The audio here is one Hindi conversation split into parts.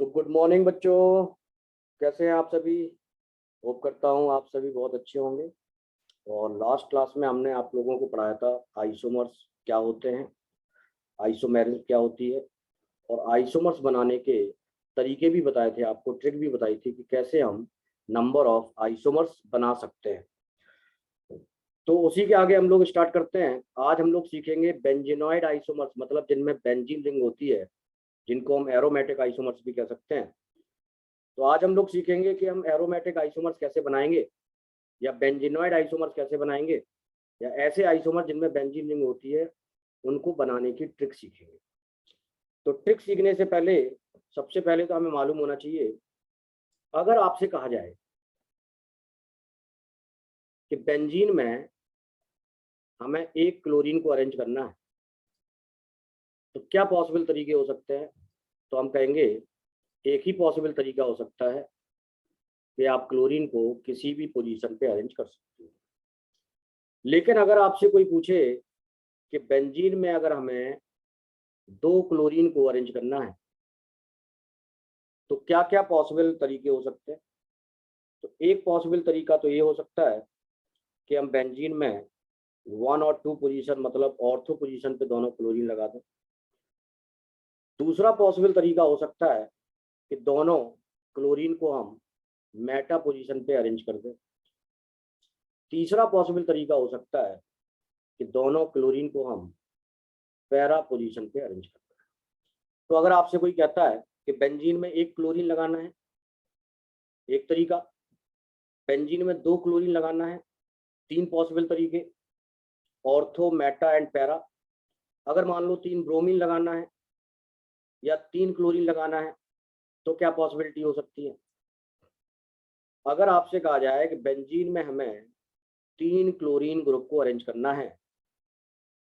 तो गुड मॉर्निंग बच्चों, कैसे हैं आप सभी। होप करता हूँ आप सभी बहुत अच्छे होंगे। और लास्ट क्लास में हमने आप लोगों को पढ़ाया था आइसोमर्स क्या होते हैं, आइसोमेरिज्म क्या होती है, और आइसोमर्स बनाने के तरीके भी बताए थे, आपको ट्रिक भी बताई थी कि कैसे हम नंबर ऑफ आइसोमर्स बना सकते हैं। तो उसी के आगे हम लोग स्टार्ट करते हैं। आज हम लोग सीखेंगे बेंजीनॉइड आइसोमर्स, मतलब जिनमें बेंजीन रिंग होती है, जिनको हम एरोमेटिक आइसोमर्स भी कह सकते हैं। तो आज हम लोग सीखेंगे कि हम एरोमेटिक आइसोमर्स कैसे बनाएंगे, या बेंजीनॉइड आइसोमर्स कैसे बनाएंगे, या ऐसे आइसोमर जिनमें बेंजीन रिंग होती है उनको बनाने की ट्रिक सीखेंगे। तो ट्रिक सीखने से पहले सबसे पहले तो हमें मालूम होना चाहिए, अगर आपसे कहा जाए कि बेंजीन में हमें एक क्लोरीन को अरेंज करना है, तो क्या पॉसिबल तरीके हो सकते हैं। तो हम कहेंगे एक ही पॉसिबल तरीका हो सकता है कि आप क्लोरीन को किसी भी पोजीशन पे अरेंज कर सकते हो। लेकिन अगर आपसे कोई पूछे कि बेंजीन में अगर हमें दो क्लोरीन को अरेंज करना है, तो क्या क्या पॉसिबल तरीके हो सकते हैं। तो एक पॉसिबल तरीका तो ये हो सकता है कि हम बेंजीन में 1 और 2 पोजीशन, मतलब ऑर्थो पोजीशन पे दोनों क्लोरीन लगा दें। दूसरा पॉसिबल तरीका हो सकता है कि दोनों क्लोरीन को हम मेटा पोजीशन पे अरेंज कर दें। तीसरा पॉसिबल तरीका हो सकता है कि दोनों क्लोरीन को हम पैरा पोजीशन पे अरेंज कर दें। तो अगर आपसे कोई कहता है कि बेंजीन में एक क्लोरीन लगाना है, एक तरीका। बेंजीन में दो क्लोरीन लगाना है, तीन पॉसिबल तरीके, ऑर्थो, मेटा एंड पैरा। अगर मान लो तीन ब्रोमीन लगाना है या तीन क्लोरीन लगाना है, तो क्या पॉसिबिलिटी हो सकती है। अगर आपसे कहा जाए कि बेंजीन में हमें तीन क्लोरीन ग्रुप को अरेंज करना है,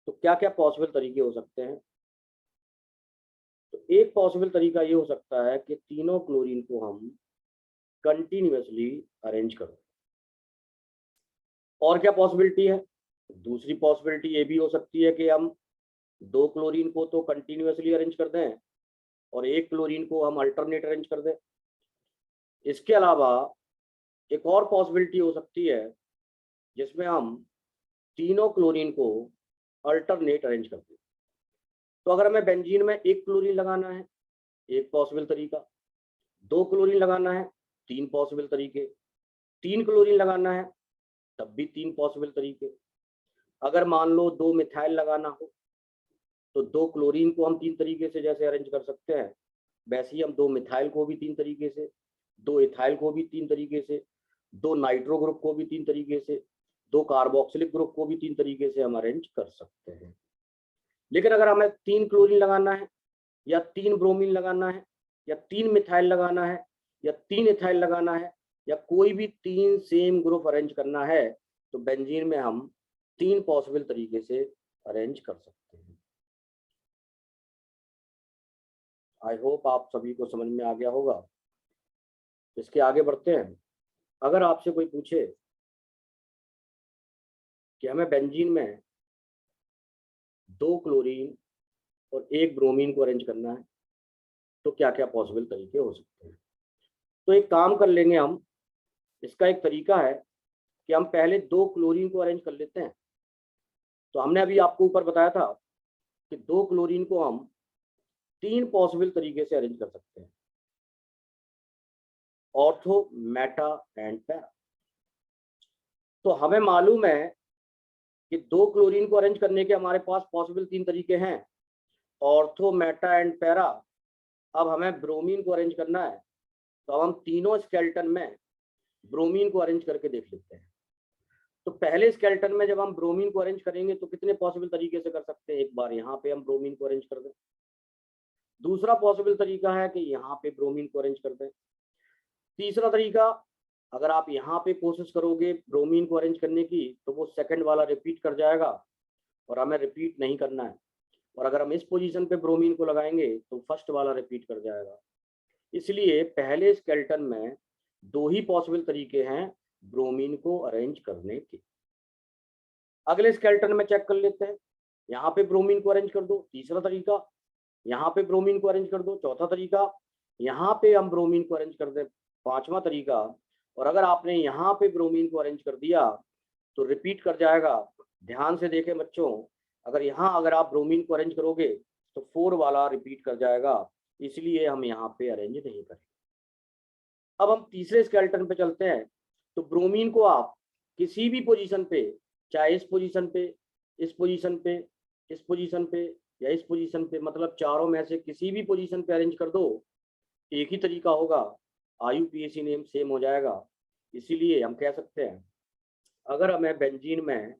तो क्या क्या पॉसिबल तरीके हो सकते हैं। तो एक पॉसिबल तरीका ये हो सकता है कि तीनों क्लोरीन को हम कंटिन्यूअसली अरेंज करें। और क्या पॉसिबिलिटी है। दूसरी पॉसिबिलिटी ये भी हो सकती है कि हम दो क्लोरीन को तो कंटिन्यूअसली अरेंज कर दें और एक क्लोरीन को हम अल्टरनेट अरेंज कर दें। इसके अलावा एक और पॉसिबिलिटी हो सकती है जिसमें हम तीनों क्लोरीन को अल्टरनेट अरेंज कर दें। तो अगर हमें बेंजीन में एक क्लोरीन लगाना है, एक पॉसिबल तरीका। दो क्लोरीन लगाना है, तीन पॉसिबल तरीके। तीन क्लोरीन लगाना है, तब भी तीन पॉसिबल तरीके। अगर मान लो दो मिथाइल लगाना हो, तो दो क्लोरीन को हम तीन तरीके से जैसे अरेंज कर सकते हैं, वैसे ही हम दो मिथाइल को भी तीन तरीके से, दो इथाइल को भी तीन तरीके से, दो नाइट्रो ग्रुप को भी तीन तरीके से, दो कार्बोक्सिलिक ग्रुप को भी तीन तरीके से हम अरेंज कर सकते हैं। लेकिन अगर हमें तीन क्लोरीन लगाना है, या तीन ब्रोमीन लगाना है, या तीन मिथाइल लगाना है, या तीन इथाइल लगाना है, या कोई भी तीन सेम ग्रुप अरेंज करना है, तो बेंजीन में हम तीन पॉसिबल तरीके से अरेंज कर सकते हैं। आई होप आप सभी को समझ में आ गया होगा। इसके आगे बढ़ते हैं। अगर आपसे कोई पूछे कि हमें बेंजीन में दो क्लोरीन और एक ब्रोमीन को अरेंज करना है, तो क्या क्या पॉसिबल तरीके हो सकते हैं। तो एक काम कर लेंगे हम। इसका एक तरीका है कि हम पहले दो क्लोरीन को अरेंज कर लेते हैं। तो हमने अभी आपको ऊपर बताया था कि दो क्लोरीन को हम तीन पॉसिबल तरीके से अरेंज कर सकते हैं, ऑर्थो, मेटा एंड पैरा। तो हमें मालूम है कि दो क्लोरीन को अरेंज करने के हमारे पास पॉसिबल तीन तरीके हैं, ऑर्थो, मेटा एंड पैरा। अब हमें ब्रोमीन को अरेंज करना है, तो हम तीनों स्केलेटन में ब्रोमीन को अरेंज करके देख लेते हैं। तो पहले स्केलेटन में जब हम ब्रोमीन को अरेंज करेंगे तो कितने पॉसिबल तरीके से कर सकते हैं। एक बार यहाँ पे हम ब्रोमीन को अरेंज कर दें। दूसरा पॉसिबल तरीका है कि यहाँ पे ब्रोमीन को अरेंज कर दें। तीसरा तरीका, अगर आप यहाँ पे कोशिश करोगे ब्रोमीन को अरेंज करने की, तो वो सेकंड वाला रिपीट कर जाएगा और हमें रिपीट नहीं करना है। और अगर हम इस पोजीशन पे ब्रोमीन को लगाएंगे तो फर्स्ट वाला रिपीट कर जाएगा। इसलिए पहले स्केलेटन में दो ही पॉसिबल तरीके हैं ब्रोमीन को अरेंज करने के। अगले स्केलेटन में चेक कर लेते हैं। यहाँ पे ब्रोमीन को अरेंज कर दो, तीसरा तरीका। यहाँ पे ब्रोमीन को अरेंज कर दो, चौथा तरीका। यहाँ पे हम ब्रोमीन को अरेंज कर दें, पांचवा तरीका। और अगर आपने यहाँ पे ब्रोमीन को अरेंज कर दिया तो रिपीट कर जाएगा। ध्यान से देखें बच्चों, अगर आप ब्रोमीन को अरेंज करोगे तो 4 वाला रिपीट कर जाएगा, इसलिए हम यहाँ पे अरेंज नहीं करेंगे। अब हम तीसरे स्केलेटन पे चलते हैं। तो ब्रोमीन को आप किसी भी पोजीशन पे, चाहे इस पोजीशन पे, इस पोजीशन पे, इस पोजीशन पे या इस पोजीशन पे, मतलब चारों में से किसी भी पोजीशन पे अरेंज कर दो, एक ही तरीका होगा, IUPAC नेम सेम हो जाएगा। इसीलिए हम कह सकते हैं अगर हमें बेंजीन में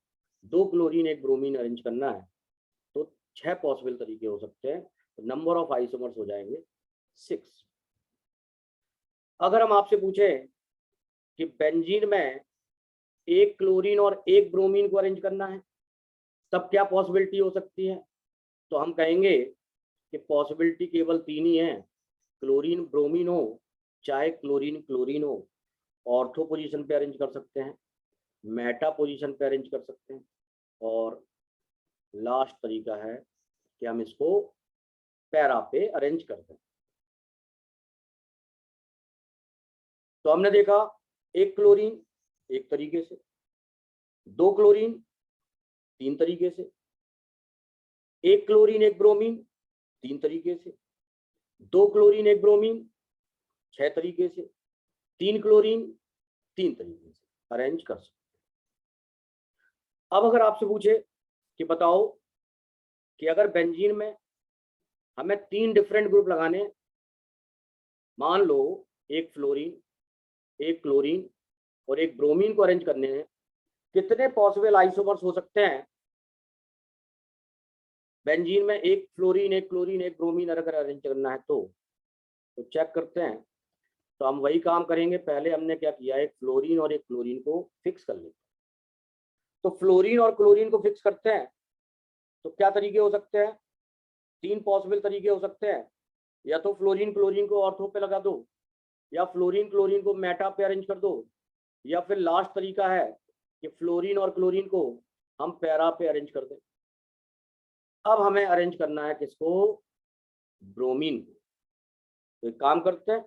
2 क्लोरीन 1 ब्रोमीन अरेंज करना है तो 6 पॉसिबल तरीके हो सकते हैं, तो नंबर ऑफ आइसोमर्स हो जाएंगे 6। अगर हम आपसे पूछें कि बेंजीन में 1 क्लोरीन और 1 ब्रोमीन को अरेंज करना है, तब क्या पॉसिबिलिटी हो सकती है, तो हम कहेंगे कि पॉसिबिलिटी केवल 3 ही है। क्लोरीन ब्रोमीन हो, चाहे क्लोरीन क्लोरीन हो, ऑर्थो पोजीशन पे अरेंज कर सकते हैं, मेटा पोजीशन पे अरेंज कर सकते हैं, और लास्ट तरीका है कि हम इसको पैरा पे अरेंज कर दें। तो हमने देखा 1 क्लोरीन एक तरीके से, 2 क्लोरीन 3 तरीके से, 1 क्लोरीन 1 ब्रोमीन 3 तरीके से, 2 क्लोरीन 1 ब्रोमीन 6 तरीके से, 3 क्लोरीन 3 तरीके से अरेंज कर सकते हैं। अब अगर आपसे पूछे कि बताओ कि अगर बेंजीन में हमें 3 डिफरेंट ग्रुप लगाने, मान लो 1 फ्लोरीन 1 क्लोरीन और 1 ब्रोमीन को अरेंज करने हैं, कितने पॉसिबल आइसोमर्स हो सकते हैं बेंजीन में? 1 फ्लोरीन 1 क्लोरीन 1 ब्रोमीन अगर अरेंज करना है तो चेक करते हैं। तो हम वही काम करेंगे, पहले हमने क्या किया, 1 फ्लोरीन और 1 क्लोरीन को फिक्स कर लेते। तो फ्लोरीन और क्लोरीन को फिक्स करते हैं तो क्या तरीके हो सकते हैं? 3 पॉसिबल तरीके हो सकते हैं। या तो फ्लोरीन क्लोरीन को ऑर्थो पे लगा दो, या फ्लोरीन क्लोरीन को मेटा पे अरेंज कर दो, या फिर लास्ट तरीका है कि फ्लोरीन और क्लोरीन को हम पैरा पे अरेंज कर दें। अब हमें अरेंज करना है किसको? ब्रोमीन को। तो एक काम करते हैं,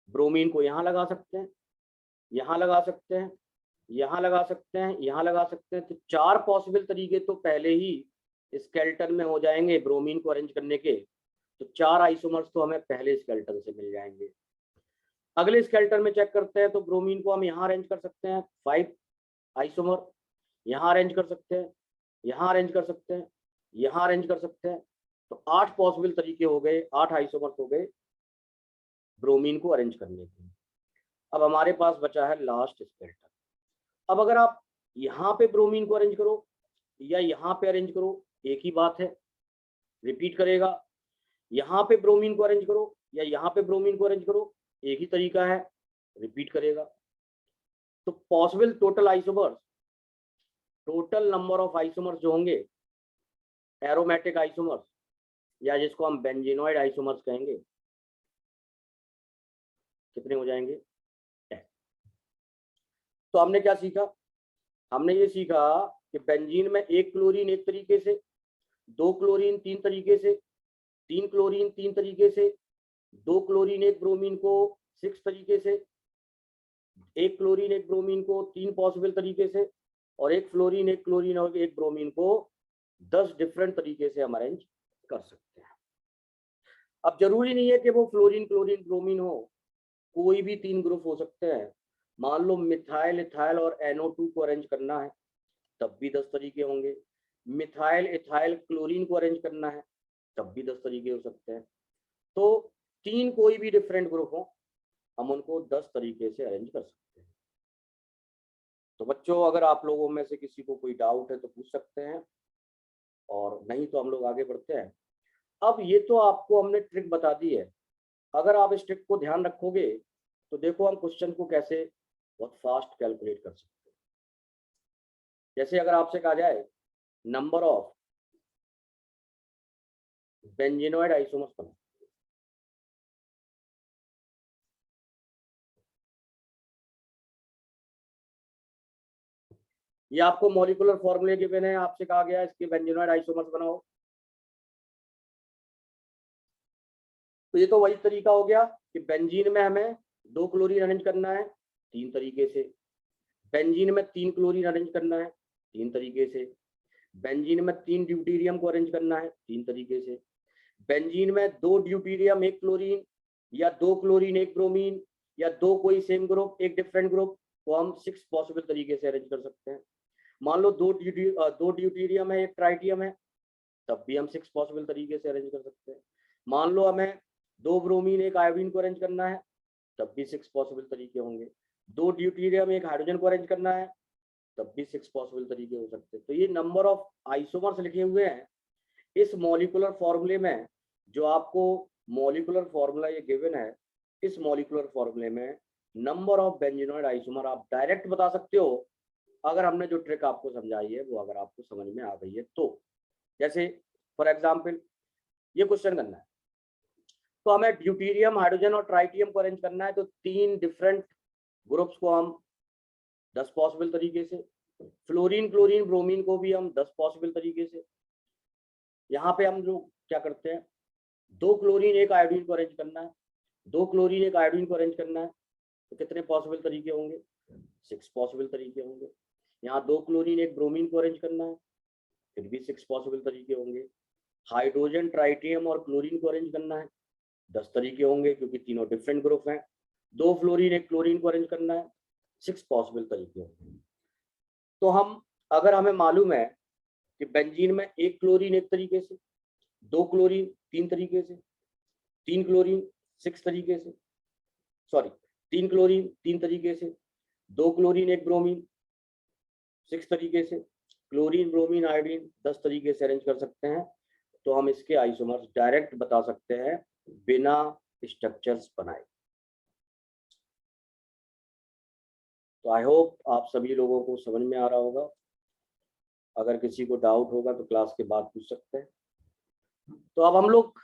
ब्रोमीन को यहाँ लगा सकते हैं, यहाँ लगा सकते हैं, यहाँ लगा सकते हैं, यहाँ लगा सकते हैं। तो 4 पॉसिबल तरीके तो पहले ही स्केलेटन में हो जाएंगे ब्रोमीन को अरेंज करने के। तो 4 आइसोमर्स तो हमें पहले स्केलेटन से मिल जाएंगे। अगले स्केलेटन में चेक करते हैं, तो ब्रोमीन को हम यहाँ अरेंज कर सकते हैं 5 आइसोमर, यहाँ अरेंज कर सकते हैं, यहाँ अरेंज कर सकते हैं, यहाँ अरेंज कर सकते हैं। तो 8 पॉसिबल तरीके हो गए, 8 आइसोमर्स हो गए ब्रोमीन को अरेंज करने के। अब हमारे पास बचा है लास्ट स्केलेटन। अब अगर आप यहाँ पे ब्रोमीन को अरेंज करो या यहाँ पे अरेंज करो, एक ही बात है, रिपीट करेगा। यहाँ पे ब्रोमीन को अरेंज करो या यहाँ पे ब्रोमीन को अरेंज करो, एक ही तरीका है, रिपीट करेगा। तो possible total isomers, total number of isomers जो होंगे, एरोमेटिक आइसोमर्स या जिसको हम बेंजीनॉइड आइसोमर्स कहेंगे, कितने हो जाएंगे? 10। तो हमने क्या सीखा? हमने ये सीखा कि बेंजीन में 1 क्लोरीन एक तरीके से, 2 क्लोरीन 3 तरीके से, 3 क्लोरीन 3 तरीके से, 2 क्लोरीन 1 ब्रोमीन को 6 तरीके से, 1 क्लोरीन 1 ब्रोमीन को 3 पॉसिबल तरीके से, और 1 फ्लोरीन 1 क्लोरीन और 1 ब्रोमीन को 10 डिफरेंट तरीके से हम अरेंज कर सकते हैं। अब जरूरी नहीं है कि वो फ्लोरीन क्लोरीन ब्रोमीन हो, कोई भी 3 ग्रुप हो सकते हैं। मान लो मिथाइल इथाइल और NO2 को अरेंज करना है, तब भी 10 तरीके होंगे। मिथाइल इथाइल क्लोरीन को अरेंज करना है, तब भी 10 तरीके हो सकते हैं। तो 3 कोई भी डिफरेंट ग्रुप हो, हम उनको 10 तरीके से अरेंज कर सकते हैं। तो बच्चों, अगर आप लोगों में से किसी को कोई डाउट है तो पूछ सकते हैं, और नहीं तो हम लोग आगे बढ़ते हैं। अब ये तो आपको हमने ट्रिक बता दी है, अगर आप इस ट्रिक को ध्यान रखोगे तो देखो हम क्वेश्चन को कैसे बहुत फास्ट कैलकुलेट कर सकते हैं। जैसे अगर आपसे कहा जाए नंबर ऑफ बेंजीनॉइड आइसोमर्स बनाओ, ये आपको मॉलिक्यूलर फॉर्मूले गिवन है, आपसे कहा गया इसके बेंजीनॉइड आइसोमर्स बनाओ। तो तो ये तो वही तरीका हो गया कि बेंजीन में हमें 2 क्लोरीन अरेंज करना है 3 तरीके से, बेंजीन में 3 क्लोरीन अरेंज करना है 3 तरीके से, बेंजीन में 3 ड्यूटीरियम को अरेंज करना है 3 तरीके से, बेंजीन में 2 ड्यूटीरियम 1 क्लोरीन या 2 क्लोरीन 1 ब्रोमीन या 2 कोई सेम ग्रुप 1 डिफरेंट ग्रुप को हम 6 पॉसिबल तरीके से अरेंज कर सकते हैं। मान लो 2 ड्यूटीरियम है 1 ट्राइटियम है, तब भी हम 6 पॉसिबल तरीके से अरेंज कर सकते हैं। मान लो हमें 2 ब्रोमीन 1 आयोडीन को अरेंज करना है, तब भी 6 पॉसिबल तरीके होंगे। 2 ड्यूटीरियम 1 हाइड्रोजन को अरेंज करना है, तब भी 6 पॉसिबल तरीके हो सकते हैं। तो ये नंबर ऑफ आइसोमर्स लिखे हुए हैं इस मॉलिक्यूलर फॉर्मूले में, जो आपको मॉलिक्यूलर फॉर्मूला ये गिवन है, इस मॉलिक्यूलर फॉर्मूले में नंबर ऑफ बेंजीनॉइड आइसोमर आप डायरेक्ट बता सकते हो, अगर हमने जो ट्रिक आपको समझाई है वो अगर आपको समझ में आ गई है तो। जैसे फॉर एग्जांपल ये क्वेश्चन करना है, तो हमें ड्यूटीरियम हाइड्रोजन और ट्राइटियम को अरेंज करना है, तो 3 डिफरेंट ग्रुप्स को हम 10 पॉसिबल तरीके से, फ्लोरीन क्लोरीन ब्रोमीन को भी हम 10 पॉसिबल तरीके से। यहाँ पे हम लोग क्या करते हैं, 2 क्लोरीन 1 आयोडीन को अरेंज करना है, 2 क्लोरीन 1 आयोडीन को अरेंज करना है, तो कितने पॉसिबल तरीके होंगे, 6 पॉसिबल तरीके होंगे। यहाँ 2 क्लोरीन 1 ब्रोमीन को अरेंज करना है, फिर भी 6 पॉसिबल तरीके होंगे। हाइड्रोजन ट्राइटियम और क्लोरीन को अरेंज करना है, 10 तरीके होंगे क्योंकि तीनों डिफरेंट ग्रुप हैं। 2 फ्लोरीन 1 क्लोरीन को अरेंज करना है, 6 पॉसिबल तरीके होंगे। तो हम अगर हमें मालूम है कि बेंजीन में 1 क्लोरीन 1 तरीके से, 2 क्लोरीन 3 तरीके से, 3 क्लोरीन 6 तरीके से, सॉरी 3 क्लोरीन 3 तरीके से, 2 क्लोरीन 1 ब्रोमीन 6 तरीके से, क्लोरीन ब्रोमीन आयोडीन 10 तरीके से अरेंज कर सकते हैं, तो हम इसके आइसोमर्स डायरेक्ट बता सकते हैं बिना स्ट्रक्चर्स बनाए। तो आई होप आप सभी लोगों को समझ में आ रहा होगा। अगर किसी को डाउट होगा तो क्लास के बाद पूछ सकते हैं। तो अब हम लोग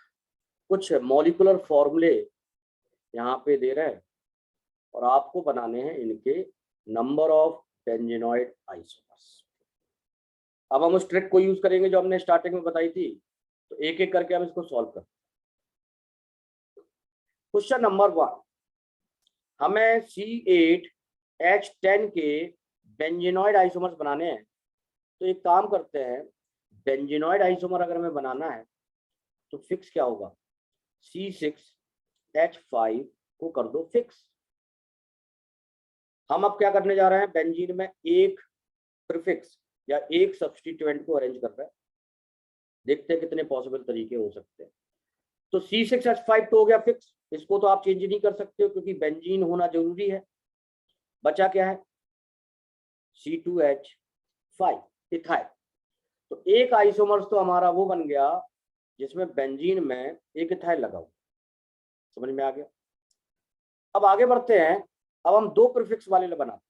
कुछ मॉलिक्यूलर फॉर्मूले यहाँ पे दे रहे हैं और आपको बनाने हैं इनके नंबर ऑफ बेंजीनॉइड आइसोमर्स। अब हम उस ट्रिक को यूज करेंगे जो हमने स्टार्टिंग में बताई थी, तो एक एक करके हम इसको सॉल्व करते हैं। क्वेश्चन नंबर 1, हमें C8H10 के बेंजीनॉइड आइसोमर्स बनाने हैं। तो एक काम करते हैं, बेंजीनॉइड आइसोमर अगर हमें बनाना है तो फिक्स क्या होगा, C6H5 को कर दो फिक्स। हम अब क्या करने जा रहे हैं, बेंजीन में एक प्रीफिक्स या एक सब्स्टिट्यूएंट को अरेंज कर रहे हैं, देखते हैं कितने पॉसिबल तरीके हो सकते हैं। तो C6H5 तो हो गया फिक्स, इसको तो आप चेंज नहीं कर सकते हो क्योंकि बेंजीन होना जरूरी है। बचा क्या है, C2H5 इथाइल। तो एक आइसोमर्स तो हमारा वो बन गया जिसमें बेंजीन में एक इथाइल लगा हुआ। समझ में आ गया। अब आगे बढ़ते हैं, अब हम 2 प्रीफिक्स वाले बनाते हैं।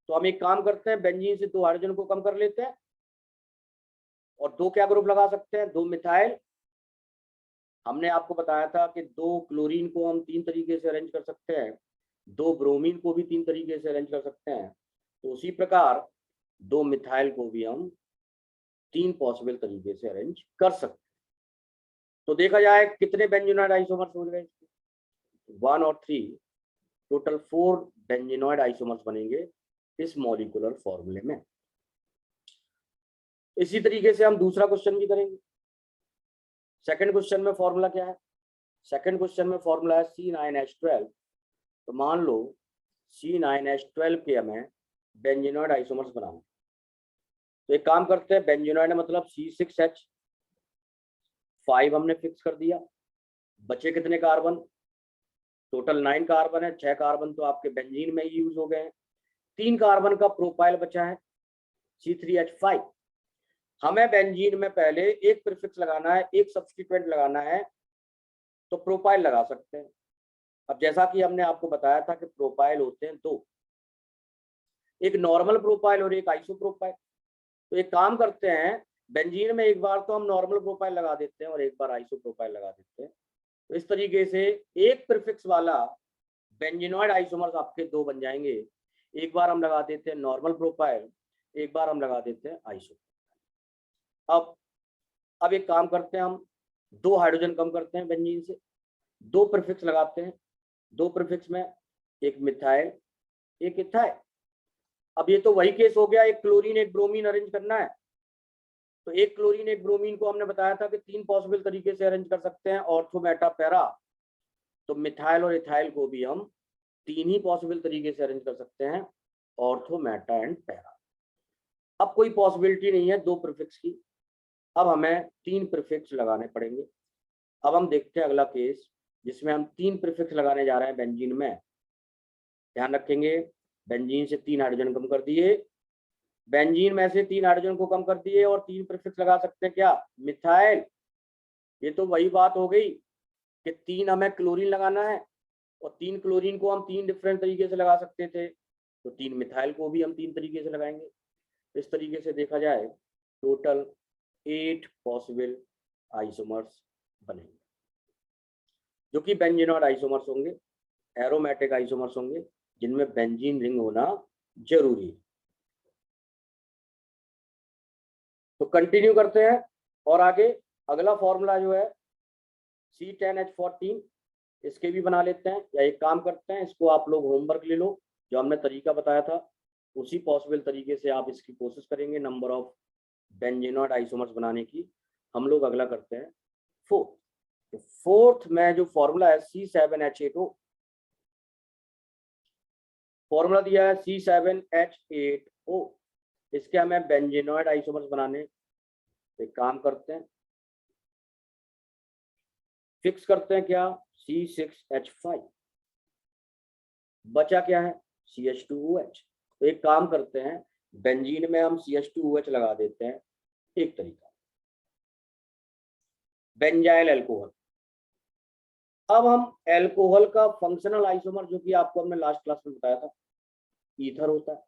तो हम एक काम करते हैं, बेंजीन से 2 हाइड्रोजन को कम कर लेते हैं और 2 क्या ग्रुप लगा सकते हैं, 2 मिथाइल। हमने आपको बताया था कि 2 क्लोरीन को हम 3 तरीके से अरेंज कर सकते हैं, 2 ब्रोमीन को भी 3 तरीके से अरेंज कर सकते हैं। तो उसी प्रकार 2 मिथाइल को भी हम 3 पॉसिबल तरीके से अरेंज कर सकते हैं। तो देखा जाए कितने बेंजीनॉइड आइसोमर्स हो गए, 1 और 3, टोटल 4 बेंजीनॉइड आइसोमर्स बनेंगे इस मॉलिक्यूलर फॉर्मूले में। इसी तरीके से हम दूसरा क्वेश्चन भी करेंगे। सेकंड क्वेश्चन में फॉर्मूला क्या है, सेकंड क्वेश्चन में फॉर्मूला है C9H12। तो मान लो C9H12 के हमें बेंजीनॉइड आइसोमर्स बनाना। तो एक काम करते हैं, बेंजीनॉइड मतलब C6H5 हमने फिक्स कर दिया। बचे कितने कार्बन, टोटल 9 कार्बन है, 6 कार्बन तो आपके बेंजीन में ही यूज हो गए हैं, 3 कार्बन का प्रोपाइल बचा है C3H5। हमें बेंजीन में पहले एक प्रीफिक्स लगाना है, एक सब्स्टिट्यूएंट लगाना है, तो प्रोपाइल लगा सकते हैं। अब जैसा कि हमने आपको बताया था कि प्रोपाइल होते हैं 2, एक नॉर्मल प्रोपाइल और एक आइसो प्रोपाइल। तो एक काम करते हैं, बेंजीन में एक बार तो हम नॉर्मल प्रोपाइल लगा देते हैं और एक बार आइसो प्रोपाइल लगा देते हैं। तो इस तरीके से एक प्रीफिक्स वाला बेंजीनॉइड आइसोमर्स आपके 2 बन जाएंगे। एक बार हम लगा देते हैं नॉर्मल प्रोपाइल, एक बार हम लगा देते हैं आइसो। अब एक काम करते हैं, हम 2 हाइड्रोजन कम करते हैं बेंजीन से, दो प्रीफिक्स लगाते हैं, दो प्रीफिक्स में एक मिथाइल एक इथाइल। अब ये तो वही केस हो गया, एक क्लोरीन एक ब्रोमीन अरेंज करना है, तो एक क्लोरीन एक ब्रोमीन को हमने बताया था कि तीन पॉसिबल तरीके से अरेंज कर सकते हैं, ऑर्थो मेटा पैरा। तो मिथाइल और इथाइल को भी हम तीन ही पॉसिबल तरीके से अरेंज कर सकते हैं, ऑर्थो मेटा एंड पैरा। अब कोई पॉसिबिलिटी नहीं है दो प्रीफिक्स की, अब हमें तीन प्रीफिक्स लगाने पड़ेंगे। अब हम देखते हैं अगला केस जिसमें हम तीन प्रीफिक्स लगाने जा रहे हैं बेंजीन में। ध्यान रखेंगे, बेंजीन से तीन हाइड्रोजन कम कर दिए, बेंजीन में से तीन हाइड्रोजन को कम कर दिए और तीन प्रीफिक्स लगा सकते हैं क्या, मिथाइल। ये तो वही बात हो गई कि तीन हमें क्लोरीन लगाना है और तीन क्लोरीन को हम तीन डिफरेंट तरीके से लगा सकते थे, तो तीन मिथाइल को भी हम तीन तरीके से लगाएंगे। इस तरीके से देखा जाए टोटल 8 पॉसिबल आइसोमर्स बनेंगे, जो कि बेंजीनॉइड आइसोमर्स होंगे, एरोमेटिक आइसोमर्स होंगे, जिनमें बेंजीन रिंग होना जरूरी है। तो कंटिन्यू करते हैं और आगे अगला फॉर्मूला जो है C10H14, इसके भी बना लेते हैं, या एक काम करते हैं, इसको आप लोग होमवर्क ले लो, जो हमने तरीका बताया था उसी पॉसिबल तरीके से आप इसकी कोशिश करेंगे नंबर ऑफ बेंजीनॉइड आइसोमर्स बनाने की। हम लोग अगला करते हैं फोर्थ। तो फोर्थ में जो फॉर्मूला है C7H8O, फॉर्मूला दिया है C7H8O, इसके हमें बेंजीनॉइड आइसोमर्स बनाने। एक काम करते हैं, फिक्स करते हैं क्या, C6H5, बचा क्या है CH2OH। तो एक काम करते हैं, बेंजीन में हम CH2OH लगा देते हैं, एक तरीका बेंजाइल अल्कोहल। अब हम अल्कोहल का फंक्शनल आइसोमर, जो कि आपको हमने लास्ट क्लास में बताया था, ईथर होता है,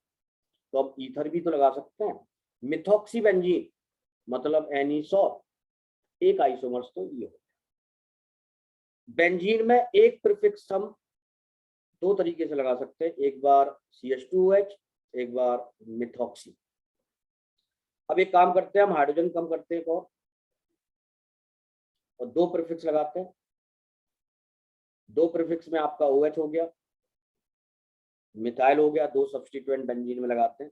तो अब ईथर भी तो लगा सकते हैं। मिथॉक्सी बेंजीन मतलब एनीसॉल, एक आइसोमर्स तो ये होता है। बेंजीन में एक प्रीफिक्स हम दो तरीके से लगा सकते हैं, एक बार CH2OH, एक बार मिथॉक्सी। अब एक काम करते हैं, हम हाइड्रोजन कम करते हैं और दो प्रीफिक्स लगाते हैं। दो प्रीफिक्स में आपका OH हो गया, मिथाइल हो गया, दो सब्स्टिट्यूएंट बेंजीन में लगाते हैं।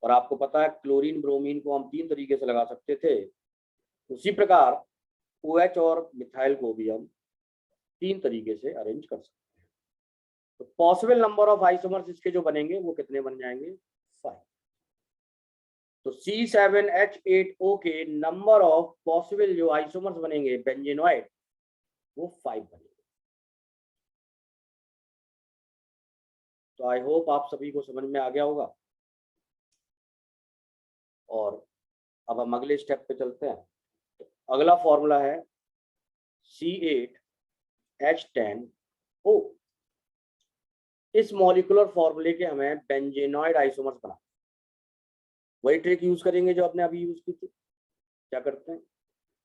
और आपको पता है क्लोरीन ब्रोमीन को हम तीन तरीके से लगा सकते थे, उसी प्रकार OH और मिथाइल को भी हम तीन तरीके से अरेंज कर सकते हैं। तो पॉसिबल नंबर ऑफ आइसोमर्स इसके जो बनेंगे वो कितने बन जाएंगे, 5। तो C7H8O के नंबर ऑफ पॉसिबल जो आइसोमर्स बनेंगे बेंजीनॉइड, वो 5 बनेंगे। तो आई होप आप सभी को समझ में आ गया होगा। और अब हम अगले स्टेप पे चलते हैं। तो अगला फॉर्मूला है C8H10O। इस मॉलिक्यूलर फॉर्मूले के हमें बेंजीनॉइड आइसोमर्स बना, वही ट्रिक यूज करेंगे जो आपने अभी यूज की थी। क्या करते हैं,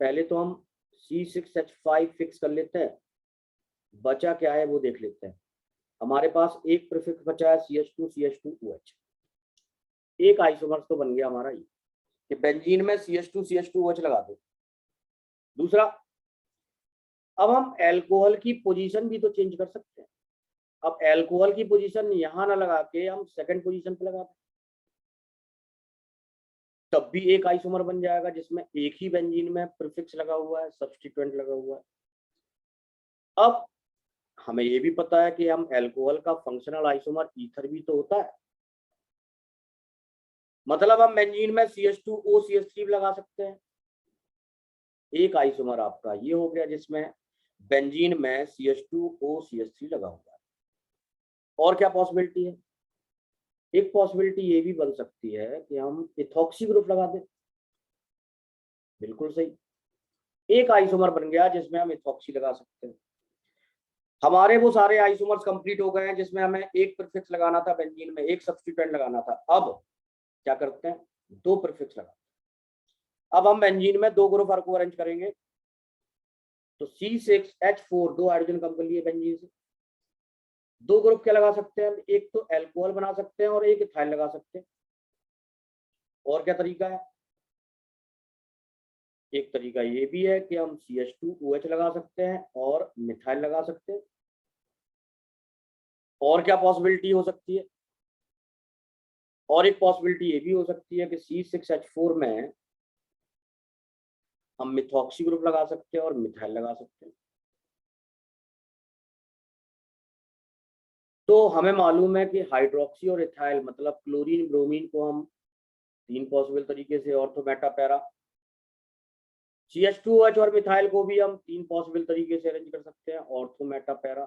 पहले तो हम C6H5 फिक्स कर लेते हैं, बचा क्या है वो देख लेते हैं। हमारे पास एक प्रीफिक्स बचा है CH2OH, एक आइसोमर्स तो बन गया हमारा ये कि बेंजीन में CH2OH लगा दो। दूसरा, अब हम अल्कोहल की पोजीशन भी तो चेंज कर सकते हैं। अब अल्कोहल की पोजीशन यहां ना लगा के हम सेकंड पोजीशन पे लगा दें, तब भी एक आइसोमर बन जाएगा जिसमें एक ही बेंजीन में प्रीफिक्स लगा हुआ है, सब्स्टिट्यूएंट लगा हुआ है। अब हमें ये भी पता है कि हम अल्कोहल का फंक्शनल आइसोमर ईथर भी तो होता है, मतलब हम बेंजीन में CH2O CH3 लगा सकते हैं। एक आइसोमर आपका ये हो गया जिसमें बेंजीन में CH2O CH3 लगा हुआ है। और क्या पॉसिबिलिटी है, एक पॉसिबिलिटी ये भी बन सकती है कि हम इथॉक्सी ग्रुप लगा दें। बिल्कुल सही, एक आइसोमर बन गया जिसमें हम इथॉक्सी लगा सकते हैं। हमारे वो सारे आइसोमर्स कंप्लीट हो गए हैं जिसमें हमें एक प्रीफिक्स लगाना था बेंजीन में, एक सब्स्टिट्यूएंट लगाना था। अब क्या करते हैं, दो प्रीफिक्स लगाते हैं। अब हम बेंजीन में दो ग्रुप को अरेंज करेंगे। तो C6H4 दो हाइड्रोजन कम कर लिए बेंजीन से, दो ग्रुप क्या लगा सकते हैं, एक तो अल्कोहल बना सकते हैं और एक इथाइल लगा सकते हैं। और क्या तरीका है, एक तरीका ये भी है कि हम CH2OH लगा सकते हैं और मिथाइल लगा सकते हैं। और क्या पॉसिबिलिटी हो सकती है? और एक पॉसिबिलिटी ये भी हो सकती है कि C6H4 में हम मिथॉक्सी ग्रुप लगा सकते हैं और मिथाइल लगा सकते हैं। तो हमें मालूम है कि हाइड्रोक्सी और इथाइल मतलब क्लोरीन ब्रोमीन को हम 3 पॉसिबल तरीके से ऑर्थो मेटा पैरा, CH2OH और मिथाइल को भी हम 3 पॉसिबल तरीके से अरेंज कर सकते हैं ऑर्थो मेटा पैरा,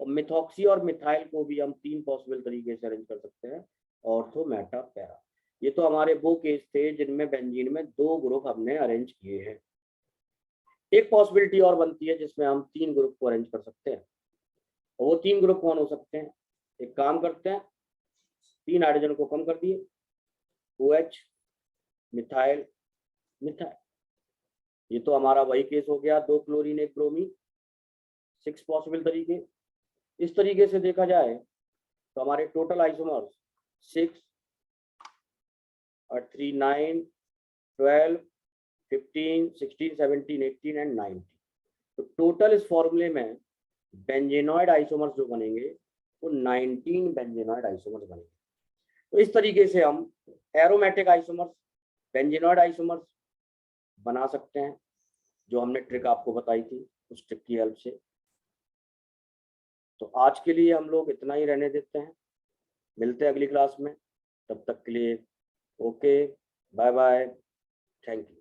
और मिथॉक्सी और मिथाइल को भी हम 3 पॉसिबल तरीके से अरेंज कर सकते हैं ऑर्थो मेटा पैरा। ये तो हमारे वो केस थे जिनमें बेंजीन में 2 ग्रुप हमने अरेंज किए हैं। एक पॉसिबिलिटी और बनती है जिसमें हम 3 ग्रुप को अरेंज कर सकते हैं, और वो 3 ग्रुप कौन हो सकते हैं? एक काम करते हैं, 3 हाइड्रोजन को कम कर दिए, OH मिथाइल मिथाइल, ये तो हमारा वही केस हो गया, 2 क्लोरीन 1 ब्रोमीन, 6 पॉसिबल तरीके। इस तरीके से देखा जाए तो हमारे टोटल आइसोमर्स 6 और 3 9 12 15 16 17 18 एंड 19। तो टोटल इस फॉर्मूले में बेंजेनॉइड आइसोमर्स जो बनेंगे वो 19 बेंजेनॉइड आइसोमर्स बनेंगे। तो इस तरीके से हम एरोमेटिक आइसोमर्स, बेंजेनॉइड आइसोमर्स बना सकते हैं, जो हमने ट्रिक आपको बताई थी उस ट्रिक की हेल्प से। तो आज के लिए हम लोग इतना ही रहने देते हैं, मिलते हैं अगली क्लास में, तब तक के लिए okay, bye bye, thank you.